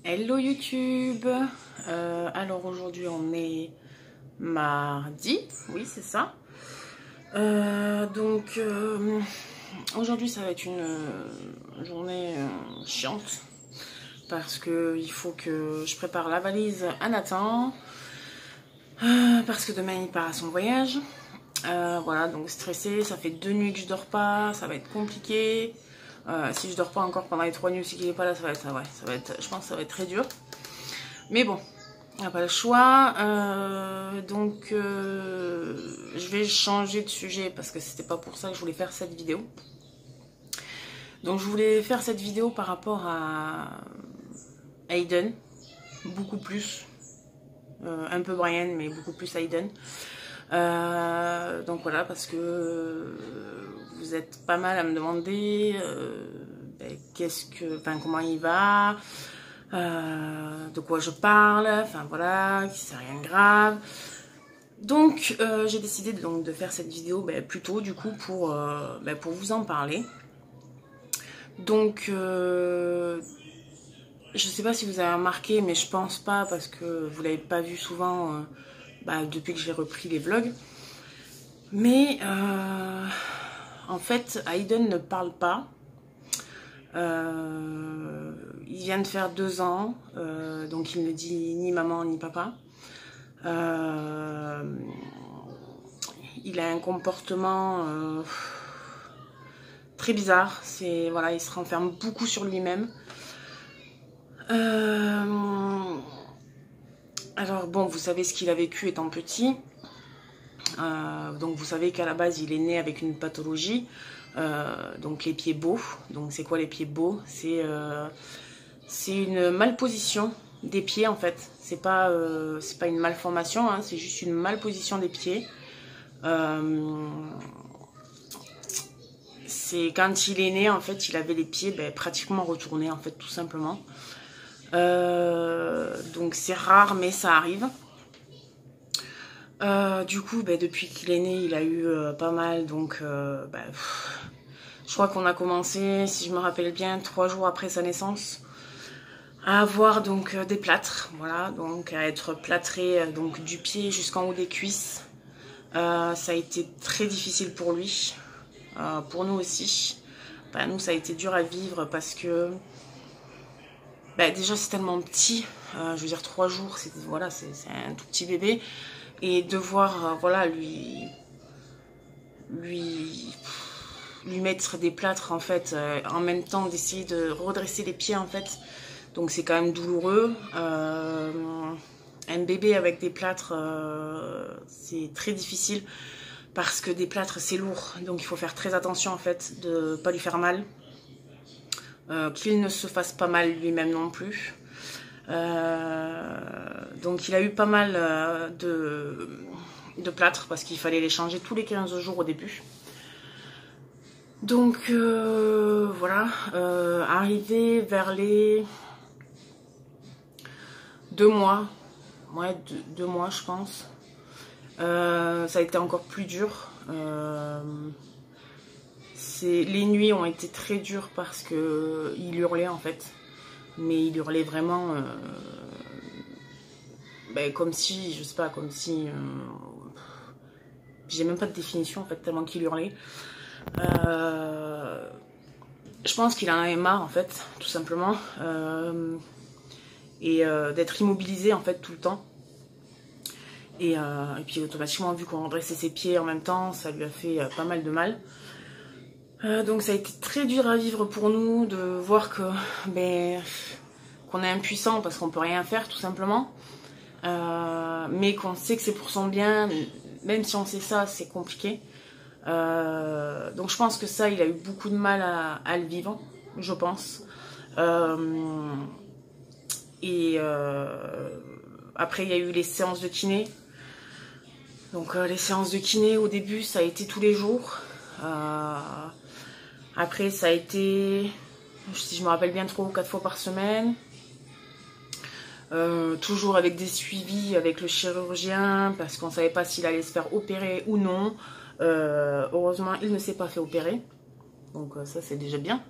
Hello YouTube. Alors aujourd'hui on est mardi, oui c'est ça. Aujourd'hui ça va être une journée chiante parce que il faut que je prépare la valise à Nathan parce que demain il part à son voyage. Voilà, donc stressée, ça fait 2 nuits que je dors pas, ça va être compliqué. Si je dors pas encore pendant les 3 nuits aussi qu'il est pas là, ça va être, je pense que ça va être très dur. Mais bon, on n'a pas le choix. Je vais changer de sujet parce que c'était pas pour ça que je voulais faire cette vidéo. Donc je voulais faire cette vidéo par rapport à Hayden, beaucoup plus. Un peu Brian, mais beaucoup plus Hayden. Donc voilà, parce que vous êtes pas mal à me demander comment il va, de quoi je parle, enfin voilà, c'est rien de grave. Donc j'ai décidé donc de faire cette vidéo plus tôt du coup pour vous en parler. Donc je sais pas si vous avez remarqué, mais je pense pas parce que vous l'avez pas vu souvent depuis que j'ai repris les vlogs. Mais en fait, Hayden ne parle pas. Il vient de faire 2 ans, donc il ne dit ni maman ni papa. Il a un comportement très bizarre. Voilà, il se renferme beaucoup sur lui-même. Alors bon, vous savez ce qu'il a vécu étant petit. Donc vous savez qu'à la base il est né avec une pathologie, donc les pieds beaux. Donc c'est quoi les pieds beaux? C'est une malposition des pieds en fait. C'est pas une malformation, hein, c'est juste une malposition des pieds. C'est quand il est né en fait, il avait les pieds pratiquement retournés en fait, tout simplement. Donc c'est rare mais ça arrive. Du coup, depuis qu'il est né, il a eu pas mal, donc je crois qu'on a commencé, si je me rappelle bien, 3 jours après sa naissance, à avoir donc des plâtres, voilà, donc à être plâtré donc du pied jusqu'en haut des cuisses. Ça a été très difficile pour lui, pour nous aussi. Nous, ça a été dur à vivre parce que déjà c'est tellement petit, je veux dire 3 jours, c'est voilà, c'est un tout petit bébé. Et devoir lui mettre des plâtres en fait, en même temps d'essayer de redresser les pieds en fait, donc c'est quand même douloureux. Un bébé avec des plâtres, c'est très difficile parce que des plâtres c'est lourd, donc il faut faire très attention en fait de pas lui faire mal, qu'il ne se fasse pas mal lui-même non plus. Donc il a eu pas mal de plâtres parce qu'il fallait les changer tous les 15 jours au début. Donc voilà, arrivé vers les 2 mois, ouais, 2 mois je pense, ça a été encore plus dur. Les nuits ont été très dures parce que il hurlait en fait, mais il hurlait vraiment comme si, je sais pas, comme si j'ai même pas de définition en fait, tellement qu'il hurlait. Je pense qu'il en avait marre en fait, tout simplement, d'être immobilisé en fait tout le temps. Et puis automatiquement, vu qu'on redressait ses pieds en même temps, ça lui a fait pas mal de mal. Donc ça a été très dur à vivre pour nous de voir que qu'on est impuissant parce qu'on peut rien faire tout simplement, mais qu'on sait que c'est pour son bien. Même si on sait ça, c'est compliqué. Donc je pense que ça, il a eu beaucoup de mal à le vivre, je pense. Après il y a eu les séances de kiné. Donc les séances de kiné au début ça a été tous les jours. Après ça a été, si je me rappelle bien, 3 ou 4 fois par semaine. Toujours avec des suivis avec le chirurgien parce qu'on ne savait pas s'il allait se faire opérer ou non. Heureusement il ne s'est pas fait opérer, donc ça c'est déjà bien.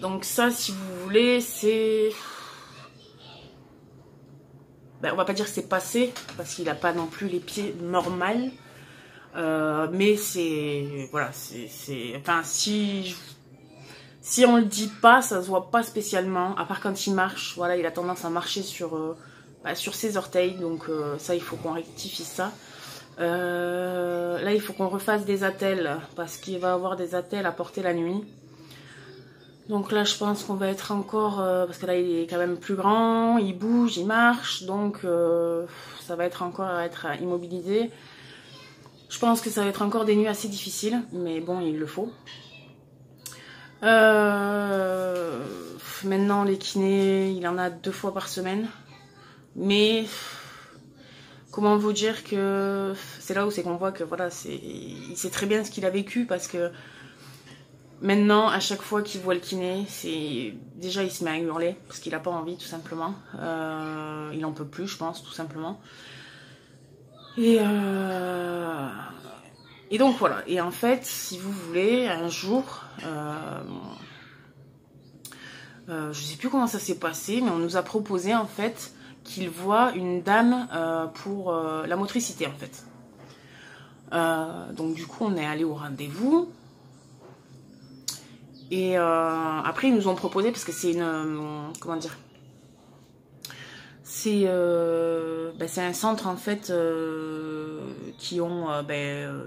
Donc ça, si vous voulez, c'est... Ben, on va pas dire que c'est passé, parce qu'il n'a pas non plus les pieds normaux. Mais c'est... Voilà, c'est... Enfin, si on le dit pas, ça se voit pas spécialement. À part quand il marche, voilà, il a tendance à marcher sur ses orteils. Donc ça, il faut qu'on rectifie ça. Là, il faut qu'on refasse des attelles, parce qu'il va avoir des attelles à porter la nuit. Donc là, je pense qu'on va être encore... parce que là, il est quand même plus grand, il bouge, il marche. Donc, ça va être encore à être immobilisé. Je pense que ça va être encore des nuits assez difficiles. Mais bon, il le faut. Maintenant, les kinés, il en a 2 fois par semaine. Mais... comment vous dire que... c'est là où c'est qu'on voit que, voilà, il sait très bien ce qu'il a vécu, parce que... maintenant, à chaque fois qu'il voit le kiné, déjà il se met à hurler parce qu'il n'a pas envie, tout simplement. Il en peut plus, je pense, tout simplement. Et donc voilà. Et en fait, si vous voulez, un jour, je sais plus comment ça s'est passé, mais on nous a proposé en fait qu'il voit une dame pour la motricité en fait. Donc du coup, on est allé au rendez-vous. Et après, ils nous ont proposé, parce que c'est une... comment dire, c'est un centre, en fait, qui ont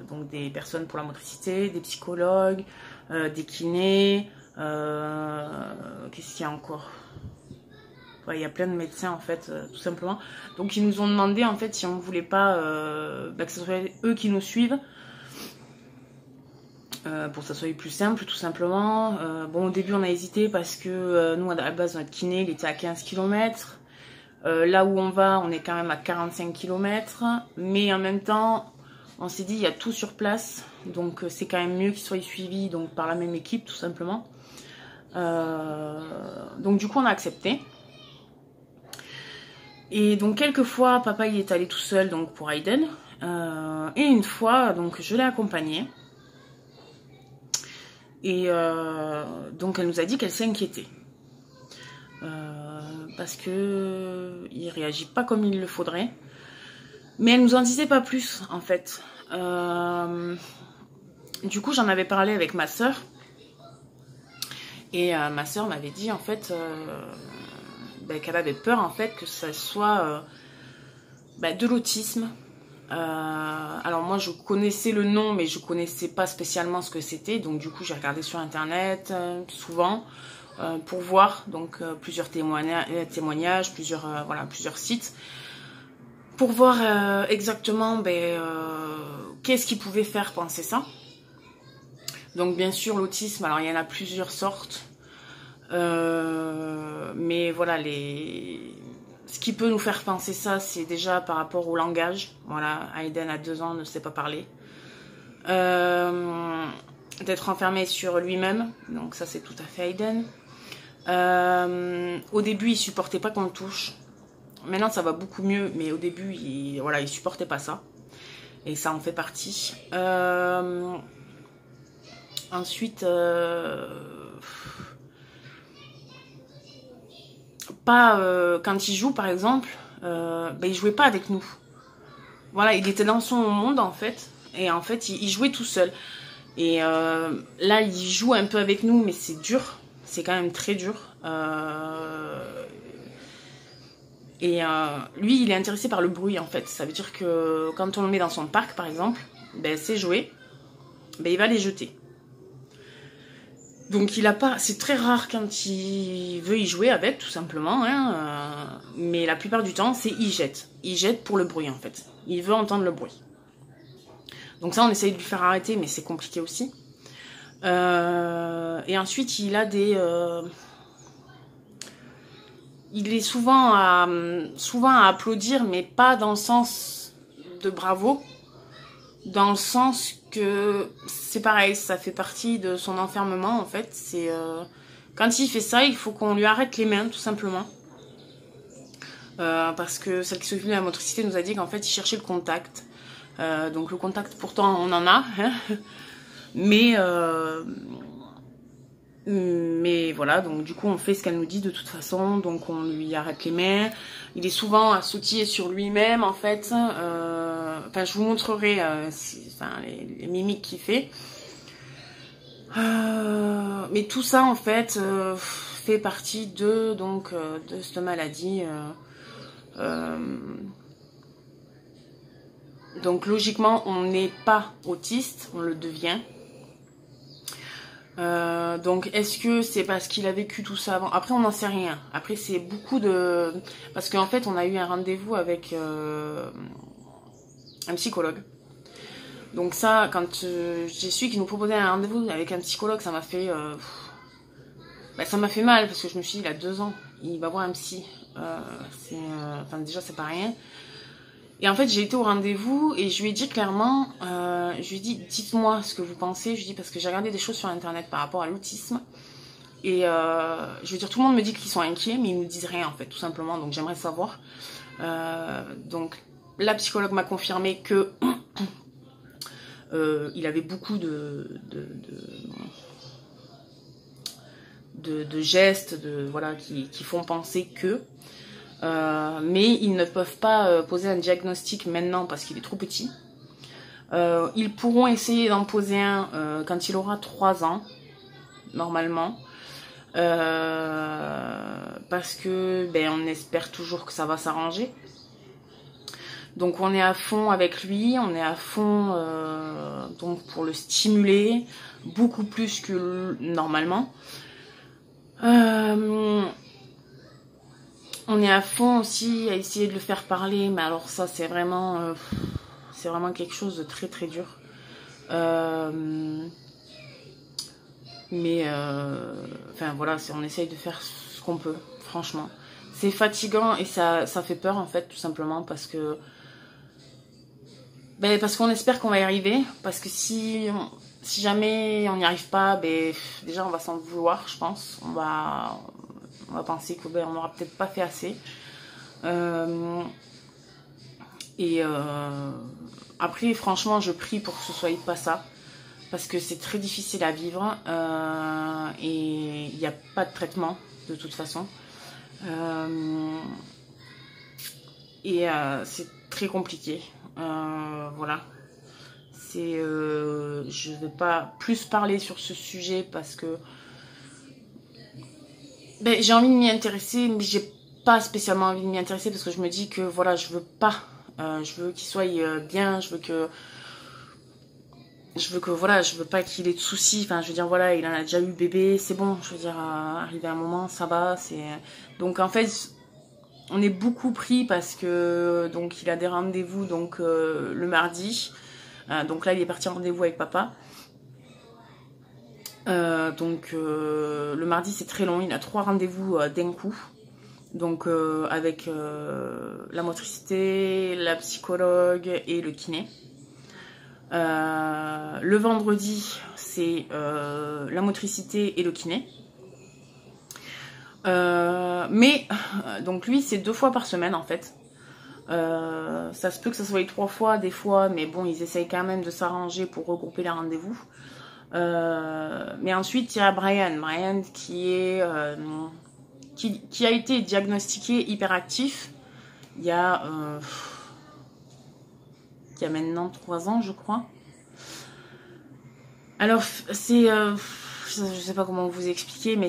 donc des personnes pour la motricité, des psychologues, des kinés, qu'est-ce qu'il y a encore? Ouais, il y a plein de médecins, en fait, tout simplement. Donc, ils nous ont demandé, en fait, si on ne voulait pas que ce soit eux qui nous suivent, pour que ça soit plus simple, tout simplement. Bon, au début, on a hésité parce que nous, à la base, notre kiné, il était à 15 km. Là où on va, on est quand même à 45 km. Mais en même temps, on s'est dit, il y a tout sur place. Donc, c'est quand même mieux qu'il soit suivi donc, par la même équipe, tout simplement. Donc, du coup, on a accepté. Et donc, quelques fois, papa, il est allé tout seul donc, pour Aiden. Et une fois, donc, je l'ai accompagné. Et donc elle nous a dit qu'elle s'inquiétait. Parce que il réagit pas comme il le faudrait. Mais elle nous en disait pas plus en fait. Du coup j'en avais parlé avec ma soeur. Et ma soeur m'avait dit en fait qu'elle avait peur en fait que ça soit de l'autisme. Alors moi je connaissais le nom mais je connaissais pas spécialement ce que c'était, donc du coup j'ai regardé sur internet souvent pour voir donc plusieurs témoignages, plusieurs sites pour voir exactement qu'est-ce qui pouvait faire penser ça. Donc bien sûr l'autisme, alors il y en a plusieurs sortes, mais voilà ce qui peut nous faire penser ça, c'est déjà par rapport au langage. Voilà, Aiden à 2 ans ne sait pas parler. D'être enfermé sur lui-même, donc ça c'est tout à fait Aiden. Au début, il supportait pas qu'on le touche. Maintenant, ça va beaucoup mieux, mais au début, il supportait pas ça. Et ça en fait partie. Ensuite... quand il joue par exemple, il jouait pas avec nous. Voilà, il était dans son monde en fait, et en fait il jouait tout seul. Et là il joue un peu avec nous, mais c'est dur, c'est quand même très dur. Lui il est intéressé par le bruit en fait. Ça veut dire que quand on le met dans son parc par exemple, ses jouets, il va les jeter. Donc il a pas, c'est très rare quand il veut y jouer avec, tout simplement, hein, mais la plupart du temps, c'est il jette. Il jette pour le bruit en fait. Il veut entendre le bruit. Donc ça, on essaye de lui faire arrêter, mais c'est compliqué aussi. Et ensuite, il a il est souvent à applaudir, mais pas dans le sens de bravo. Dans le sens que c'est pareil, ça fait partie de son enfermement en fait. C'est quand il fait ça, il faut qu'on lui arrête les mains tout simplement. Parce que celle qui s'occupe de la motricité nous a dit qu'en fait il cherchait le contact. Donc le contact pourtant on en a, hein, mais Mais voilà, donc du coup on fait ce qu'elle nous dit de toute façon, donc on lui arrête les mains. Il est souvent à sautiller sur lui-même en fait. Enfin je vous montrerai les mimiques qu'il fait. Mais tout ça en fait fait partie de cette maladie. Donc logiquement on n'est pas autiste, on le devient. Donc est-ce que c'est parce qu'il a vécu tout ça avant? Après on n'en sait rien. Après c'est beaucoup de... Parce qu'en fait on a eu un rendez-vous avec un psychologue. Donc ça, quand j'ai su qu'il nous proposait un rendez-vous avec un psychologue, ça m'a fait... ça m'a fait mal parce que je me suis dit, il a 2 ans, il va voir un psy. Déjà c'est pas rien. Et en fait, j'ai été au rendez-vous et je lui ai dit clairement, je lui ai dit, dites-moi ce que vous pensez. Je lui ai dit, parce que j'ai regardé des choses sur Internet par rapport à l'autisme. Et je veux dire, tout le monde me dit qu'ils sont inquiets, mais ils ne me disent rien, en fait, tout simplement. Donc, j'aimerais savoir. Donc, la psychologue m'a confirmé que il avait beaucoup de gestes voilà, qui font penser que... mais ils ne peuvent pas poser un diagnostic maintenant parce qu'il est trop petit. Ils pourront essayer d'en poser un quand il aura 3 ans, normalement. Parce que on espère toujours que ça va s'arranger. Donc on est à fond avec lui, on est à fond donc pour le stimuler, beaucoup plus que normalement. On est à fond aussi à essayer de le faire parler, mais alors ça c'est vraiment quelque chose de très très dur. Enfin voilà, on essaye de faire ce qu'on peut, franchement. C'est fatigant et ça fait peur en fait, tout simplement parce que parce qu'on espère qu'on va y arriver, parce que si jamais on n'y arrive pas, déjà on va s'en vouloir, je pense. On va penser que on n'aura peut-être pas fait assez. Après, franchement, je prie pour que ce soit pas ça, parce que c'est très difficile à vivre et il n'y a pas de traitement de toute façon. C'est très compliqué. Voilà. Je vais pas plus parler sur ce sujet parce que j'ai envie de m'y intéresser, mais j'ai pas spécialement envie de m'y intéresser parce que je me dis que voilà, je veux pas. Je veux qu'il soit bien, je veux voilà, je veux pas qu'il ait de soucis. Enfin, je veux dire, voilà, il en a déjà eu bébé, c'est bon. Je veux dire, arrivé à un moment, ça va. Donc en fait, on est beaucoup pris parce que donc il a des rendez-vous donc le mardi. Donc là, il est parti en rendez-vous avec papa. Le mardi, c'est très long. Il a 3 rendez-vous d'un coup. Donc avec la motricité, la psychologue et le kiné. Le vendredi, c'est la motricité et le kiné. Donc lui, c'est 2 fois par semaine en fait. Ça se peut que ça soit 3 fois des fois, mais bon, ils essayent quand même de s'arranger pour regrouper les rendez-vous. Mais ensuite, il y a Brian qui a été diagnostiqué hyperactif il y a maintenant 3 ans, je crois. Alors, je sais pas comment vous expliquer, mais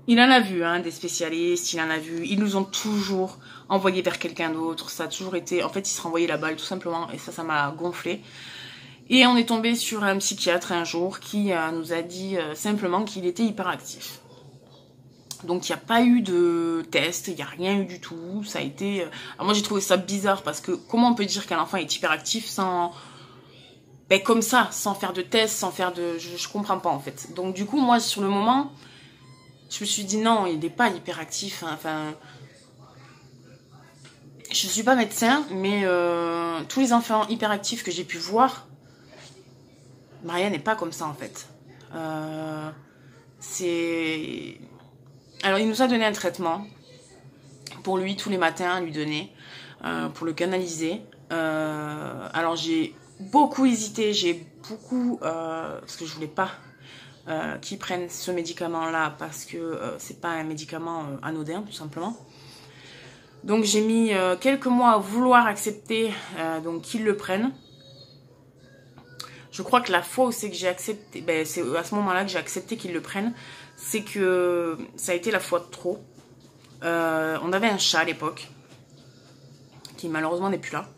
il en a vu des spécialistes, ils nous ont toujours envoyé vers quelqu'un d'autre, ça a toujours été, en fait, ils se renvoyaient la balle tout simplement, et ça m'a gonflé. Et on est tombé sur un psychiatre un jour qui nous a dit simplement qu'il était hyperactif. Donc il n'y a pas eu de test, il n'y a rien eu du tout, ça a été... Alors moi j'ai trouvé ça bizarre parce que comment on peut dire qu'un enfant est hyperactif sans... comme ça, sans faire de test, sans faire de... Je comprends pas en fait. Donc du coup moi sur le moment, je me suis dit non, il n'est pas hyperactif, enfin... Je suis pas médecin, mais tous les enfants hyperactifs que j'ai pu voir, Maria n'est pas comme ça en fait. Alors il nous a donné un traitement pour lui tous les matins à lui donner pour le canaliser. Alors j'ai beaucoup hésité, parce que je voulais pas qui prennent ce médicament-là parce que c'est pas un médicament anodin, tout simplement. Donc j'ai mis quelques mois à vouloir accepter donc qu'ils le prennent. Je crois que la fois où c'est que j'ai accepté, ben, c'est à ce moment-là que j'ai accepté qu'ils le prennent, c'est que ça a été la fois de trop. On avait un chat à l'époque, qui malheureusement n'est plus là.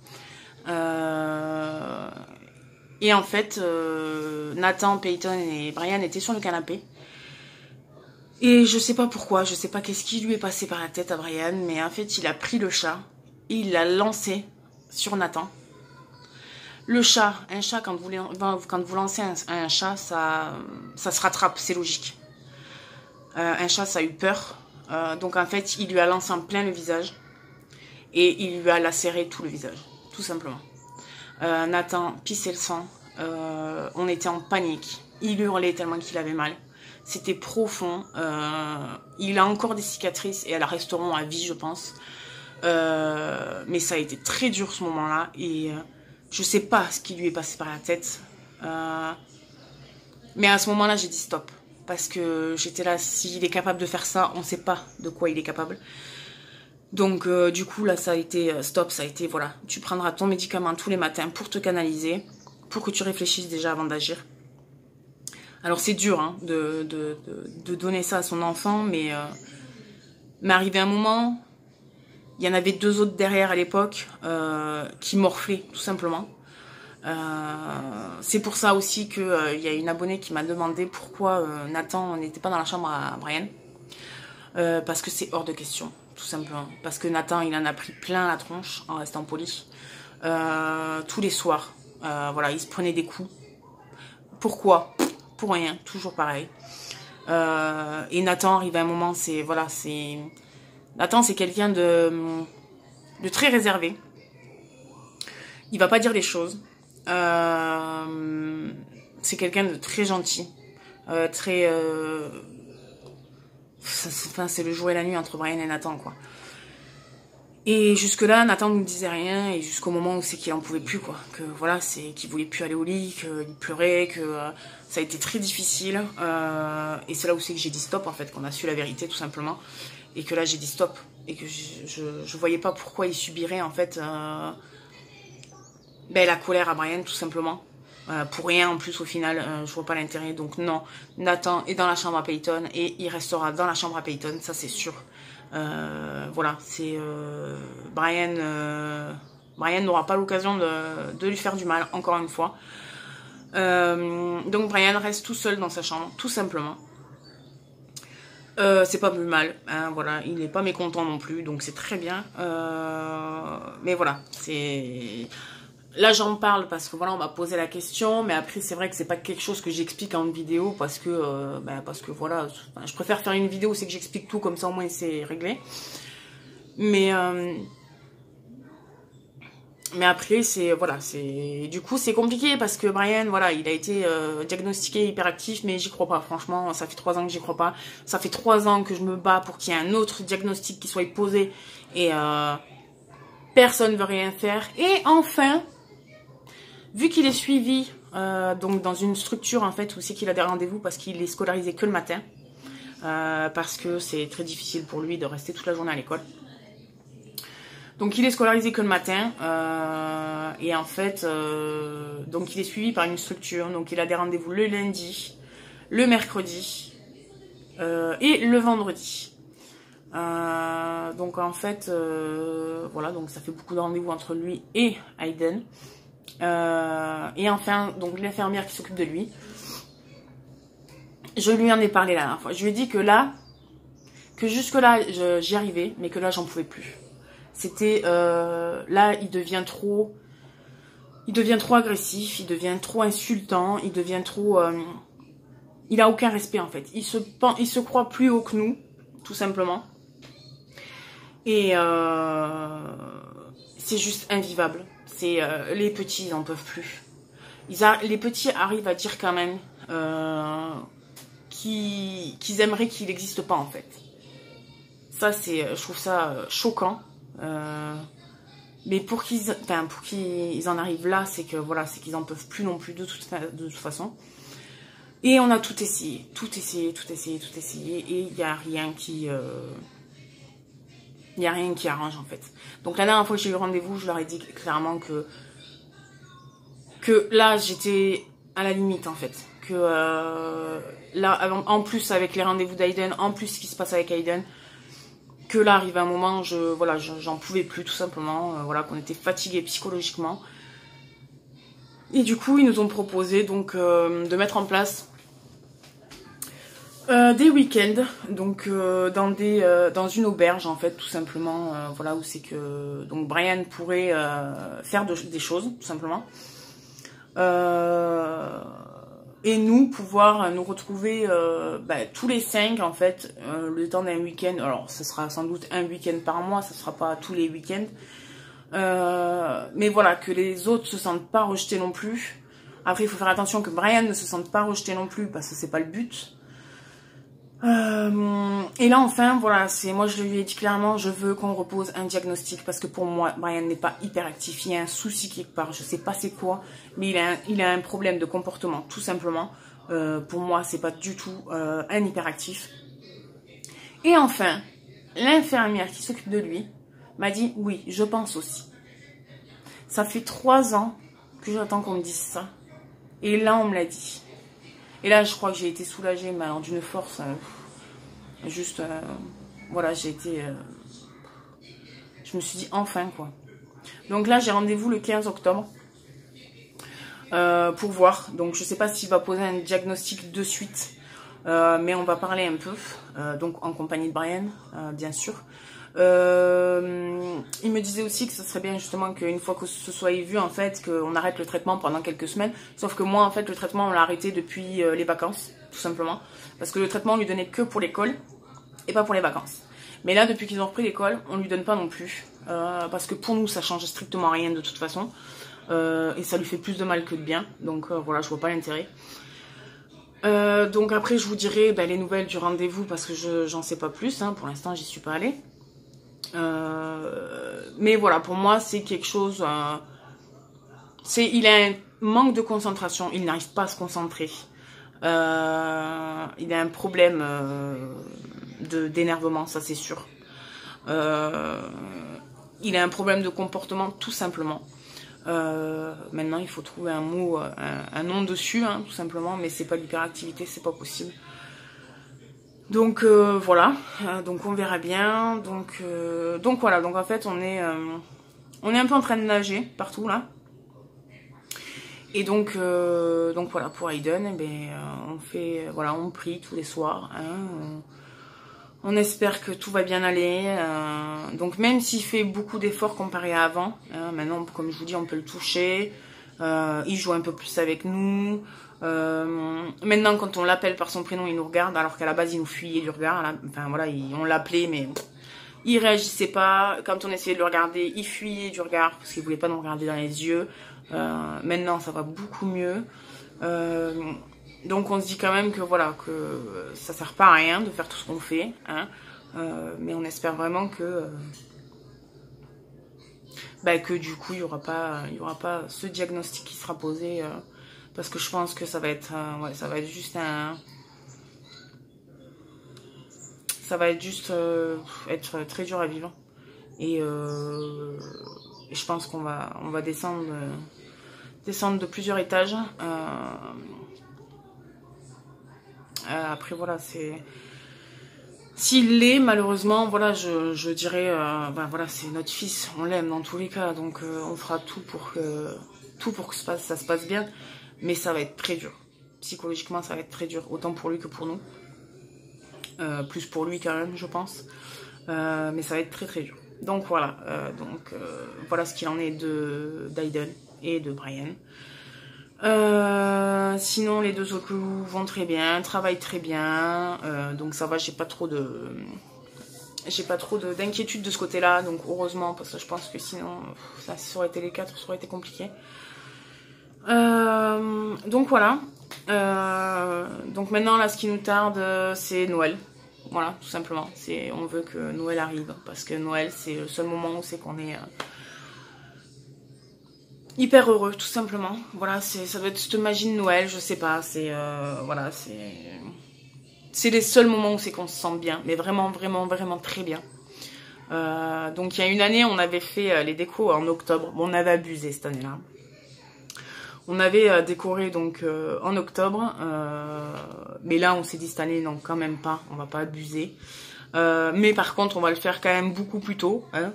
Et en fait, Nathan, Peyton et Brian étaient sur le canapé. Et je sais pas pourquoi, je sais pas qu'est-ce qui lui est passé par la tête à Brian, mais en fait, il a pris le chat et il l'a lancé sur Nathan. Le chat, un chat, quand vous lancez un chat, ça se rattrape, c'est logique. Un chat, ça a eu peur. Donc en fait, il lui a lancé en plein le visage. Et il lui a lacéré tout le visage, tout simplement. Nathan pissait le sang. On était en panique. Il hurlait tellement qu'il avait mal. C'était profond. Il a encore des cicatrices et elles resteront à vie, je pense. Mais ça a été très dur ce moment-là. Et je sais pas ce qui lui est passé par la tête. Mais à ce moment-là, j'ai dit stop. Parce que j'étais là, s'il est capable de faire ça, on ne sait pas de quoi il est capable. Donc du coup, là, ça a été stop. Ça a été, voilà, tu prendras ton médicament tous les matins pour te canaliser. Pour que tu réfléchisses déjà avant d'agir. Alors c'est dur hein, de donner ça à son enfant, mais arrivé un moment, il y en avait 2 autres derrière à l'époque qui morflaient tout simplement. C'est pour ça aussi qu'il y a une abonnée qui m'a demandé pourquoi Nathan n'était pas dans la chambre à Brian. Parce que c'est hors de question, tout simplement. Parce que Nathan, il en a pris plein la tronche en restant poli. Tous les soirs, voilà, il se prenait des coups. Pourquoi ? Pour rien, toujours pareil. Et Nathan, arrivé à un moment, Nathan, c'est quelqu'un de très réservé. Il va pas dire les choses. C'est quelqu'un de très gentil. C'est le jour et la nuit entre Brian et Nathan, quoi. Et jusque-là, Nathan ne me disait rien, et jusqu'au moment où c'est qu'il en pouvait plus, quoi. Que voilà, c'est qu'il voulait plus aller au lit, qu'il pleurait, que ça a été très difficile. Et c'est là où c'est que j'ai dit stop, en fait, qu'on a su la vérité, tout simplement. Et que là, j'ai dit stop. Et que je voyais pas pourquoi il subirait, en fait, la colère à Brian, tout simplement. Pour rien, en plus, au final, je vois pas l'intérêt. Donc non, Nathan est dans la chambre à Peyton, et il restera dans la chambre à Peyton, ça c'est sûr. Voilà, c'est Brian n'aura pas l'occasion de lui faire du mal, encore une fois. Donc Brian reste tout seul dans sa chambre, tout simplement. C'est pas plus mal, hein, voilà, il n'est pas mécontent non plus, donc c'est très bien. Mais voilà, c'est... Là j'en parle parce que voilà, on m'a posé la question, mais après c'est vrai que c'est pas quelque chose que j'explique en vidéo parce que voilà, je préfère faire une vidéo où c'est que j'explique tout, comme ça au moins c'est réglé. Mais après c'est voilà, du coup c'est compliqué parce que Brian, voilà, il a été diagnostiqué hyperactif, mais j'y crois pas, franchement, ça fait 3 ans que j'y crois pas. Ça fait 3 ans que je me bats pour qu'il y ait un autre diagnostic qui soit posé et personne ne veut rien faire. Et enfin, vu qu'il est suivi donc dans une structure en fait où c'est qu'il a des rendez-vous parce qu'il est scolarisé que le matin, parce que c'est très difficile pour lui de rester toute la journée à l'école. Donc il est scolarisé que le matin et en fait donc il est suivi par une structure, donc il a des rendez-vous le lundi, le mercredi et le vendredi. Donc en fait voilà, donc ça fait beaucoup de rendez-vous entre lui et Hayden. Et enfin, donc l'infirmière qui s'occupe de lui, je lui en ai parlé la dernière fois. Je lui ai dit que là, que jusque là j'y arrivais, mais que là j'en pouvais plus. C'était là, il devient trop agressif, il devient trop insultant, il devient trop, il a aucun respect en fait. Il se croit plus haut que nous, tout simplement. Et c'est juste invivable. C'est les petits, ils n'en peuvent plus. Les petits arrivent à dire quand même qu'ils aimeraient qu'il n'existe pas en fait. Ça, je trouve ça choquant. Mais pour qu'ils en arrivent là, c'est que voilà, c'est qu'ils en peuvent plus non plus de toute façon. Et on a tout essayé, tout essayé, tout essayé, tout essayé, et il n'y a rien qui... il n'y a rien qui arrange en fait. Donc la dernière fois que j'ai eu rendez-vous, je leur ai dit clairement que là j'étais à la limite en fait. Que là, en plus avec les rendez-vous d'Aiden, en plus ce qui se passe avec Aiden, que là arrive un moment, voilà, j'en pouvais plus tout simplement, voilà, qu'on était fatigués psychologiquement. Et du coup ils nous ont proposé donc de mettre en place des week-ends, donc dans une auberge en fait tout simplement, voilà, où c'est que donc Brian pourrait faire des choses tout simplement, et nous pouvoir nous retrouver tous les 5 en fait, le temps d'un week-end. Alors ce sera sans doute un week-end par mois, ça sera pas tous les week-ends, mais voilà, que les autres se sentent pas rejetés non plus. Après il faut faire attention que Brian ne se sente pas rejeté non plus, parce que c'est pas le but. Et là enfin voilà, moi je lui ai dit clairement, je veux qu'on repose un diagnostic, parce que pour moi Brian n'est pas hyperactif, il y a un souci quelque part, je sais pas c'est quoi, mais il a un problème de comportement tout simplement. Pour moi c'est pas du tout un hyperactif. Et enfin l'infirmière qui s'occupe de lui m'a dit oui, je pense aussi. Ça fait 3 ans que j'attends qu'on me dise ça, et là on me l'a dit. Et là, je crois que j'ai été soulagée, mais alors d'une force, juste, voilà, j'ai été, je me suis dit enfin quoi. Donc là, j'ai rendez-vous le 15 octobre pour voir. Donc je sais pas s'il va poser un diagnostic de suite, mais on va parler un peu, donc en compagnie de Brian, bien sûr. Il me disait aussi que ce serait bien justement qu'une fois que ce soit vu en fait, qu'on arrête le traitement pendant quelques semaines. Sauf que moi en fait le traitement on l'a arrêté depuis les vacances tout simplement, parce que le traitement on lui donnait que pour l'école et pas pour les vacances. Mais là depuis qu'ils ont repris l'école on lui donne pas non plus, parce que pour nous ça change strictement rien de toute façon, et ça lui fait plus de mal que de bien. Donc voilà, je vois pas l'intérêt. Donc après je vous dirai les nouvelles du rendez-vous, parce que j'en sais pas plus, hein. Pour l'instant j'y suis pas allée. Mais voilà, pour moi c'est quelque chose, il a un manque de concentration, il n'arrive pas à se concentrer, il a un problème d'énervement, ça c'est sûr, il a un problème de comportement tout simplement. Maintenant il faut trouver un mot, un nom dessus, hein, tout simplement, mais c'est pas l'hyperactivité, c'est pas possible. Donc voilà, donc on verra bien. Donc voilà, donc en fait on est un peu en train de nager partout là. Et donc voilà, pour Aiden, on fait, voilà, on prie tous les soirs, hein, on espère que tout va bien aller. Donc même s'il fait beaucoup d'efforts comparé à avant, hein, maintenant comme je vous dis on peut le toucher, il joue un peu plus avec nous. Maintenant quand on l'appelle par son prénom il nous regarde, alors qu'à la base il nous fuyait du regard. Enfin voilà, on l'appelait mais il réagissait pas. Quand on essayait de le regarder il fuyait du regard parce qu'il voulait pas nous regarder dans les yeux. Maintenant ça va beaucoup mieux, donc on se dit quand même que voilà, que ça sert pas à rien de faire tout ce qu'on fait, hein, mais on espère vraiment que du coup il y aura pas ce diagnostic qui sera posé, parce que je pense que ça va être juste être très dur à vivre, et je pense qu'on va descendre de plusieurs étages. Après voilà, s'il l'est malheureusement, voilà, je dirais, voilà, c'est notre fils, on l'aime dans tous les cas, donc on fera tout pour que ça se passe bien, mais ça va être très dur. Psychologiquement ça va être très dur, autant pour lui que pour nous, plus pour lui quand même je pense, mais ça va être très très dur. Donc voilà, voilà ce qu'il en est d'Aiden et de Brian. Sinon les deux autres loups vont très bien, travaillent très bien, donc ça va, j'ai pas trop d'inquiétude de ce côté là, donc heureusement, parce que je pense que sinon ça aurait été les 4, ça aurait été compliqué. Donc voilà, donc maintenant là ce qui nous tarde c'est Noël. Voilà, tout simplement, on veut que Noël arrive, parce que Noël c'est le seul moment où c'est qu'on est hyper heureux, tout simplement. Voilà, ça doit être cette magie de Noël, je sais pas. Voilà, c'est les seuls moments où c'est qu'on se sent bien, mais vraiment, vraiment, vraiment très bien. Donc il y a une année, on avait fait les décos en octobre. Bon, on avait abusé cette année-là. On avait décoré donc en octobre, mais là on s'est dit cette année non quand même pas, on va pas abuser. Mais par contre on va le faire quand même beaucoup plus tôt. Hein.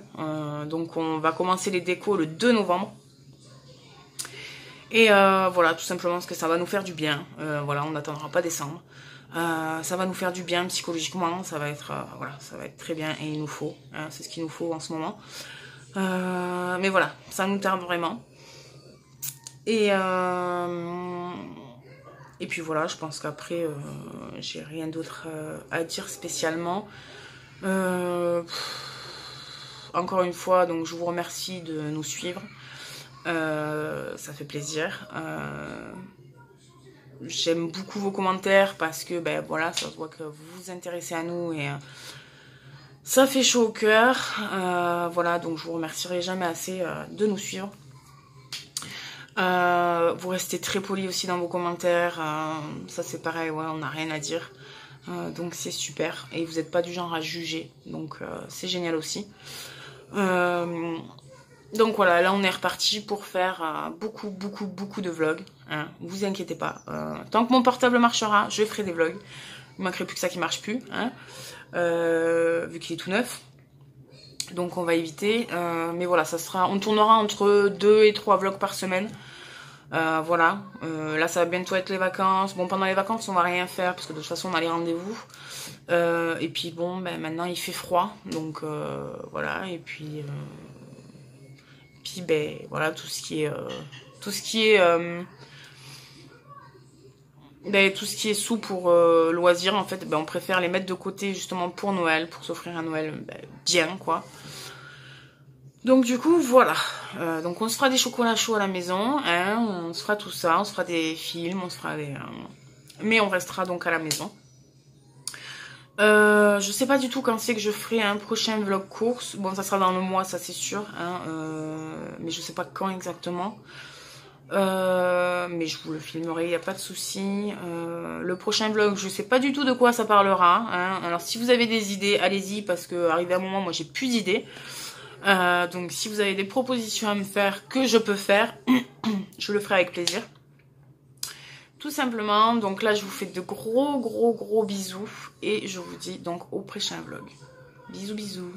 Donc on va commencer les décos le 2 novembre. Et voilà, tout simplement parce que ça va nous faire du bien. Voilà, on n'attendra pas décembre. Ça va nous faire du bien psychologiquement, ça va être voilà, ça va être très bien et il nous faut. Hein, c'est ce qu'il nous faut en ce moment. Mais voilà, ça nous tarde vraiment. Et puis voilà, je pense qu'après, j'ai rien d'autre à dire spécialement. Encore une fois, donc je vous remercie de nous suivre. Ça fait plaisir. J'aime beaucoup vos commentaires parce que ben voilà, ça se voit que vous vous intéressez à nous et ça fait chaud au cœur. Voilà, donc je vous remercierai jamais assez de nous suivre. Vous restez très polis aussi dans vos commentaires, ça c'est pareil, ouais, on n'a rien à dire, donc c'est super, et vous n'êtes pas du genre à juger, donc c'est génial aussi. Donc voilà, là on est reparti pour faire beaucoup de vlogs, hein, vous inquiétez pas, tant que mon portable marchera, je ferai des vlogs, il manquerait plus que ça qui marche plus, hein, vu qu'il est tout neuf. Donc on va éviter, mais voilà, on tournera entre 2 et 3 vlogs par semaine. Voilà, là ça va bientôt être les vacances. Bon, pendant les vacances on va rien faire parce que de toute façon on a les rendez-vous. Et puis bon, ben maintenant il fait froid, donc voilà. Et puis ben voilà, tout ce qui est sous pour loisirs en fait, ben on préfère les mettre de côté justement pour Noël, pour s'offrir un Noël bien quoi. Donc du coup voilà, donc on se fera des chocolats chauds à la maison, hein, on se fera tout ça, on se fera des films, on se fera des... mais on restera donc à la maison. Je sais pas du tout quand c'est que je ferai un prochain vlog course, bon ça sera dans le mois ça c'est sûr, hein, mais je sais pas quand exactement. Mais je vous le filmerai, il n'y a pas de souci. Le prochain vlog, je sais pas du tout de quoi ça parlera, hein. Alors si vous avez des idées, allez-y, parce que arrivé à un moment, moi j'ai plus d'idées. Donc si vous avez des propositions à me faire que je peux faire, je le ferai avec plaisir. Tout simplement, donc là je vous fais de gros bisous et je vous dis donc au prochain vlog. Bisous bisous.